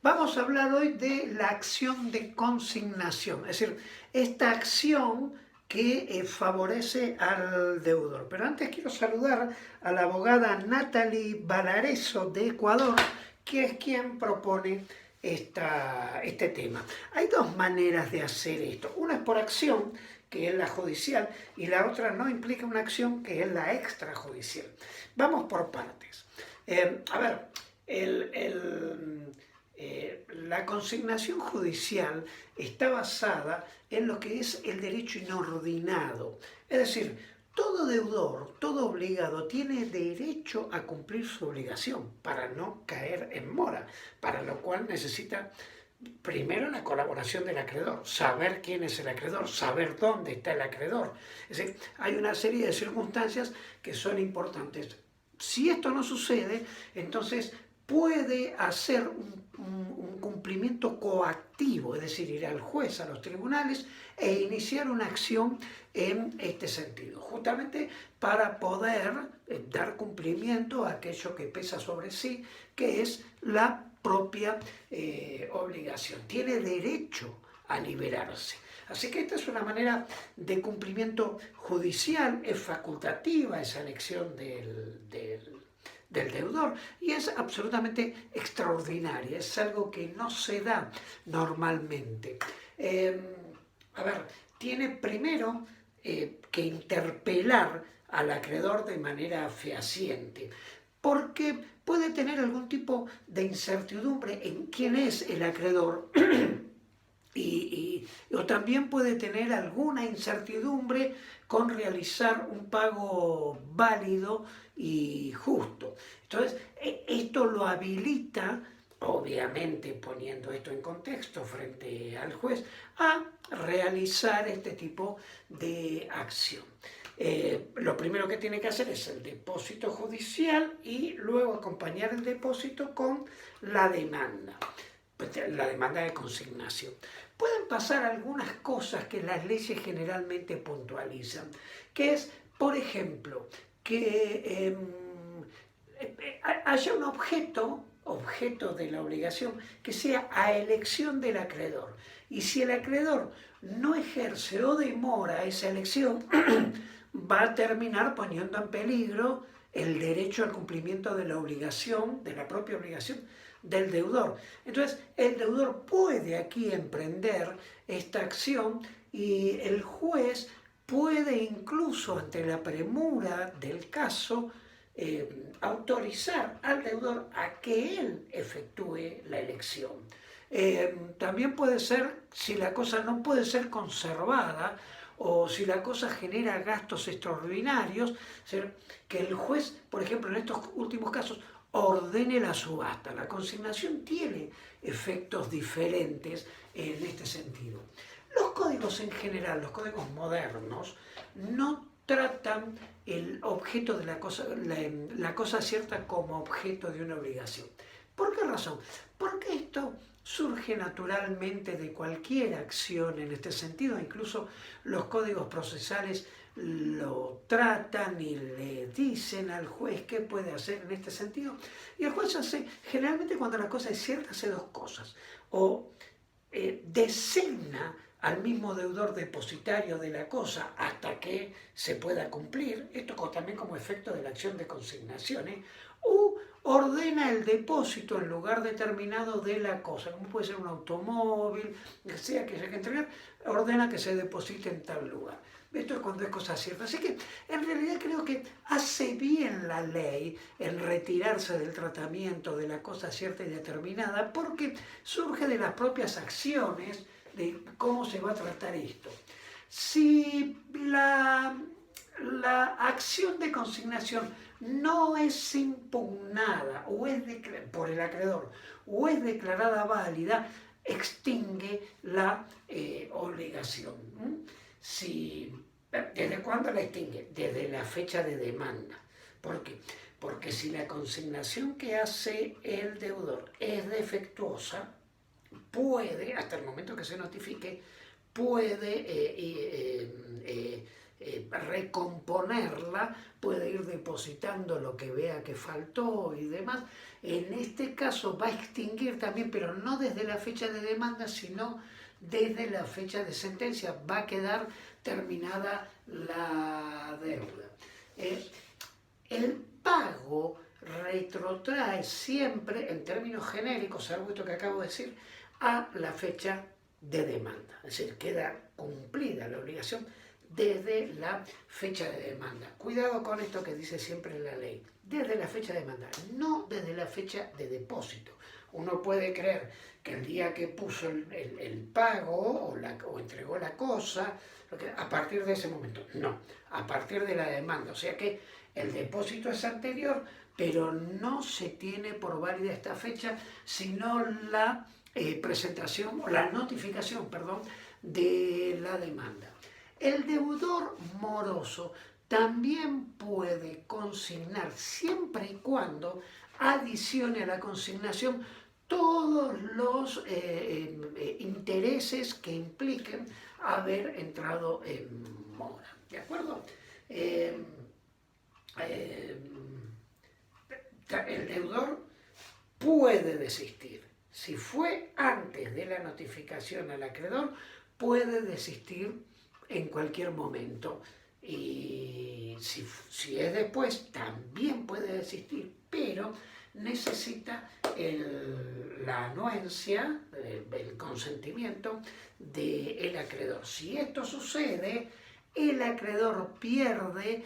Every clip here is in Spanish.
Vamos a hablar hoy de la acción de consignación, es decir, esta acción que favorece al deudor. Pero antes quiero saludar a la abogada Natalie Valareso de Ecuador, que es quien propone este tema. Hay dos maneras de hacer esto. Una es por acción, que es la judicial, y la otra no implica una acción, que es la extrajudicial. Vamos por partes. A ver, la consignación judicial está basada en lo que es el derecho inordinado. Es decir, todo deudor, todo obligado tiene derecho a cumplir su obligación para no caer en mora, para lo cual necesita primero la colaboración del acreedor, saber quién es el acreedor, saber dónde está el acreedor. Es decir, hay una serie de circunstancias que son importantes. Si esto no sucede, entonces puede hacer un cumplimiento coactivo, es decir, ir al juez, a los tribunales e iniciar una acción en este sentido, justamente para poder dar cumplimiento a aquello que pesa sobre sí, que es la propia obligación. Tiene derecho a liberarse. Así que esta es una manera de cumplimiento judicial, es facultativa esa elección del deudor y es absolutamente extraordinaria, es algo que no se da normalmente. A ver, tiene primero que interpelar al acreedor de manera fehaciente, porque puede tener algún tipo de incertidumbre en quién es el acreedor o también puede tener alguna incertidumbre con realizar un pago válido y justo. Entonces, esto lo habilita, obviamente poniendo esto en contexto frente al juez, a realizar este tipo de acción. Lo primero que tiene que hacer es el depósito judicial y luego acompañar el depósito con la demanda de consignación. Pueden pasar algunas cosas que las leyes generalmente puntualizan, que es, por ejemplo, que haya un objeto de la obligación, que sea a elección del acreedor. Y si el acreedor no ejerce o demora esa elección, va a terminar poniendo en peligro el derecho al cumplimiento de la obligación, de la propia obligación del deudor. Entonces, el deudor puede aquí emprender esta acción y el juez puede incluso, ante la premura del caso, autorizar al deudor a que él efectúe la elección. También puede ser, si la cosa no puede ser conservada o si la cosa genera gastos extraordinarios, que el juez, por ejemplo, en estos últimos casos, ordene la subasta. La consignación tiene efectos diferentes en este sentido. Los códigos en general, los códigos modernos, no tratan el objeto de la cosa cierta como objeto de una obligación. ¿Por qué razón? Porque esto surge naturalmente de cualquier acción en este sentido, incluso los códigos procesales lo tratan y le dicen al juez qué puede hacer en este sentido. Y el juez hace, generalmente cuando la cosa es cierta, hace dos cosas. O designa al mismo deudor depositario de la cosa hasta que se pueda cumplir, esto también como efecto de la acción de consignaciones, o ordena el depósito en lugar determinado de la cosa, como puede ser un automóvil, sea que haya que entregar, ordena que se deposite en tal lugar. Esto es cuando es cosa cierta. Así que en realidad creo que hace bien la ley el retirarse del tratamiento de la cosa cierta y determinada porque surge de las propias acciones de cómo se va a tratar esto. Si la acción de consignación no es impugnada o es por el acreedor o es declarada válida, extingue la obligación. ¿Desde cuándo la extingue? Desde la fecha de demanda. ¿Por qué? Porque si la consignación que hace el deudor es defectuosa, puede, hasta el momento que se notifique, puede recomponerla, puede ir depositando lo que vea que faltó y demás. En este caso va a extinguir también, pero no desde la fecha de demanda, sino desde la fecha de sentencia. Va a quedar terminada la deuda. El pago retrotrae siempre, en términos genéricos, salvo esto que acabo de decir, a la fecha de demanda. Es decir, queda cumplida la obligación desde la fecha de demanda. Cuidado con esto que dice siempre la ley. Desde la fecha de demanda, no desde la fecha de depósito. Uno puede creer que el día que puso el pago o entregó la cosa, a partir de ese momento. No, a partir de la demanda. O sea que el depósito es anterior, pero no se tiene por válida esta fecha, sino la presentación, la notificación, perdón, de la demanda. El deudor moroso también puede consignar, siempre y cuando adicione a la consignación todos los intereses que impliquen haber entrado en mora. ¿De acuerdo? El deudor puede desistir. Si fue antes de la notificación al acreedor, puede desistir en cualquier momento. Y si es después, también puede desistir, pero necesita la anuencia, el consentimiento del acreedor. Si esto sucede, el acreedor pierde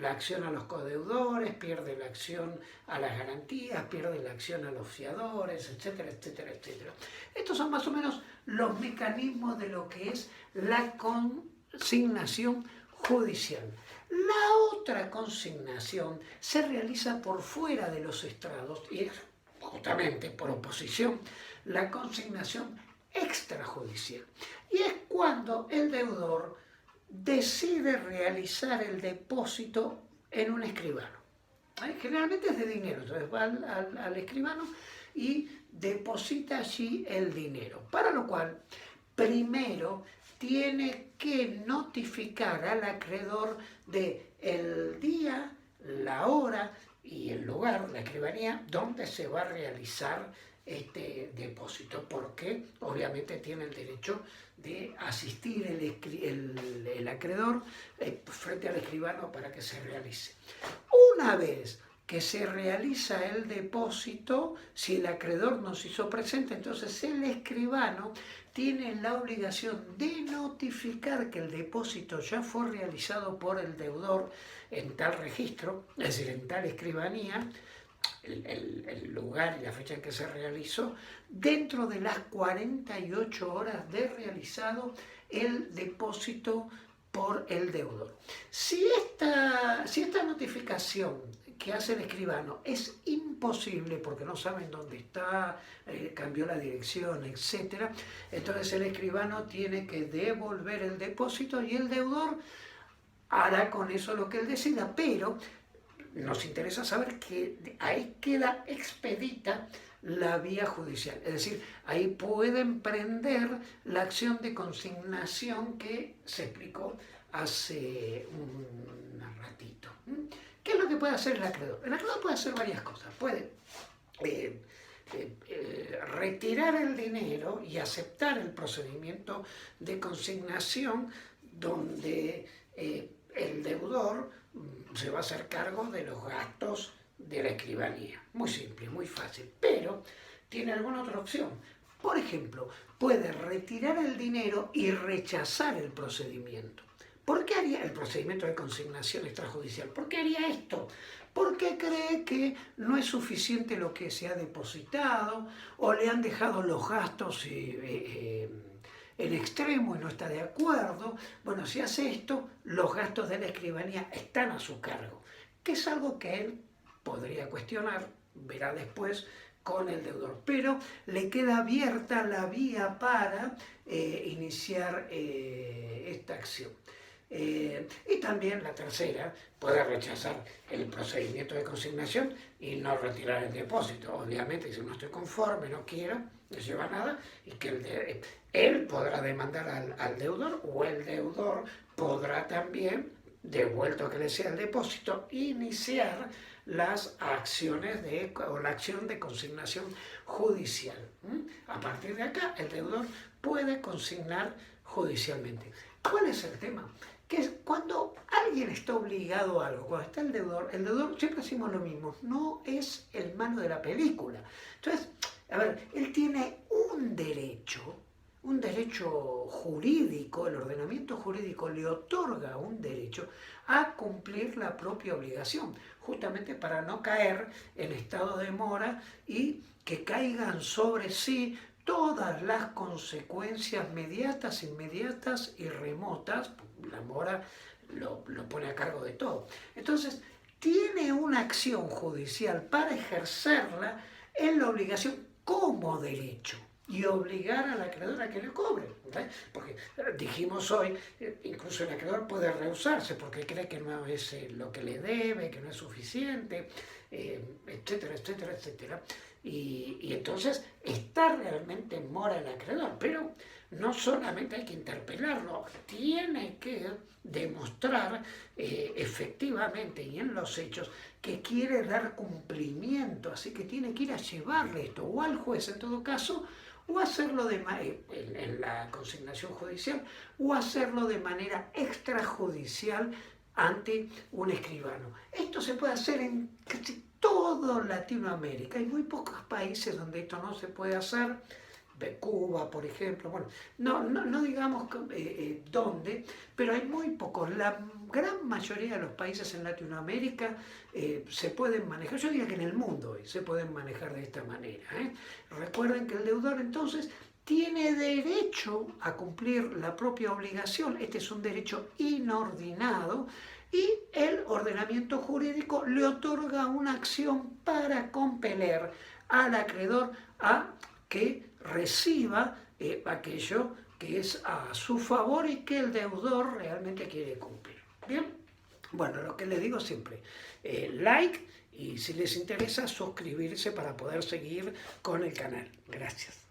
la acción a los codeudores, pierde la acción a las garantías, pierde la acción a los fiadores, etcétera, etcétera, etcétera. Estos son más o menos los mecanismos de lo que es la consignación judicial. La otra consignación se realiza por fuera de los estrados y es justamente por oposición la consignación extrajudicial. Y es cuando el deudor decide realizar el depósito en un escribano. Generalmente es de dinero, entonces va al escribano y deposita allí el dinero, para lo cual primero tiene que notificar al acreedor de el día, la hora y el lugar, la escribanía, donde se va a realizar este depósito, porque obviamente tiene el derecho de asistir el acreedor frente al escribano para que se realice. Una vez que se realiza el depósito, si el acreedor no se hizo presente, entonces el escribano tiene la obligación de notificar que el depósito ya fue realizado por el deudor en tal registro, es decir, en tal escribanía, el lugar y la fecha en que se realizó, dentro de las 48 horas de realizado el depósito por el deudor. Si esta notificación que hace el escribano es imposible porque no saben dónde está, cambió la dirección, etc., entonces el escribano tiene que devolver el depósito y el deudor hará con eso lo que él decida, pero nos interesa saber que ahí queda expedita la vía judicial. Es decir, ahí pueden prender la acción de consignación que se explicó hace un ratito. ¿Qué es lo que puede hacer el acreedor? El acreedor puede hacer varias cosas. Puede retirar el dinero y aceptar el procedimiento de consignación donde el deudor se va a hacer cargo de los gastos de la escribanía. Muy simple, muy fácil, pero tiene alguna otra opción. Por ejemplo, puede retirar el dinero y rechazar el procedimiento. ¿Por qué haría el procedimiento de consignación extrajudicial? ¿Por qué haría esto? Porque cree que no es suficiente lo que se ha depositado o le han dejado los gastos en extremo y no está de acuerdo. Bueno, si hace esto, los gastos de la escribanía están a su cargo, que es algo que él podría cuestionar, verá después con el deudor, pero le queda abierta la vía para iniciar esta acción. Y también la tercera, puede rechazar el procedimiento de consignación y no retirar el depósito. Obviamente, si no estoy conforme, no quiero, no lleva nada, y que él podrá demandar al deudor, o el deudor podrá también, devuelto que le sea el depósito, iniciar las acciones o la acción de consignación judicial. A partir de acá, el deudor puede consignar judicialmente. ¿Cuál es el tema? Que es cuando alguien está obligado a algo, cuando está el deudor siempre decimos lo mismo, no es el malo de la película. Entonces, a ver, él tiene un derecho jurídico, el ordenamiento jurídico le otorga un derecho a cumplir la propia obligación, justamente para no caer en estado de mora y que caigan sobre sí todas las consecuencias mediatas, inmediatas y remotas. La mora lo pone a cargo de todo. Entonces, tiene una acción judicial para ejercerla en la obligación como derecho y obligar al acreedor a que le cobre. ¿Okay? Porque dijimos hoy, incluso el acreedor puede rehusarse porque cree que no es lo que le debe, que no es suficiente, etcétera, etcétera, etcétera. Y entonces está realmente en mora el acreedor, pero no solamente hay que interpelarlo, tiene que demostrar efectivamente y en los hechos que quiere dar cumplimiento, así que tiene que ir a llevarle esto o al juez en todo caso, o hacerlo en la consignación judicial, o hacerlo de manera extrajudicial ante un escribano. Esto se puede hacer en casi toda Latinoamérica. Hay muy pocos países donde esto no se puede hacer. Cuba, por ejemplo, bueno, no digamos dónde, pero hay muy pocos. La gran mayoría de los países en Latinoamérica se pueden manejar, yo diría que en el mundo hoy se pueden manejar de esta manera. Recuerden que el deudor entonces tiene derecho a cumplir la propia obligación, este es un derecho inordinado, y el ordenamiento jurídico le otorga una acción para compeler al acreedor a que reciba aquello que es a su favor y que el deudor realmente quiere cumplir. Bien, bueno, lo que les digo siempre, like y si les interesa suscribirse para poder seguir con el canal. Gracias.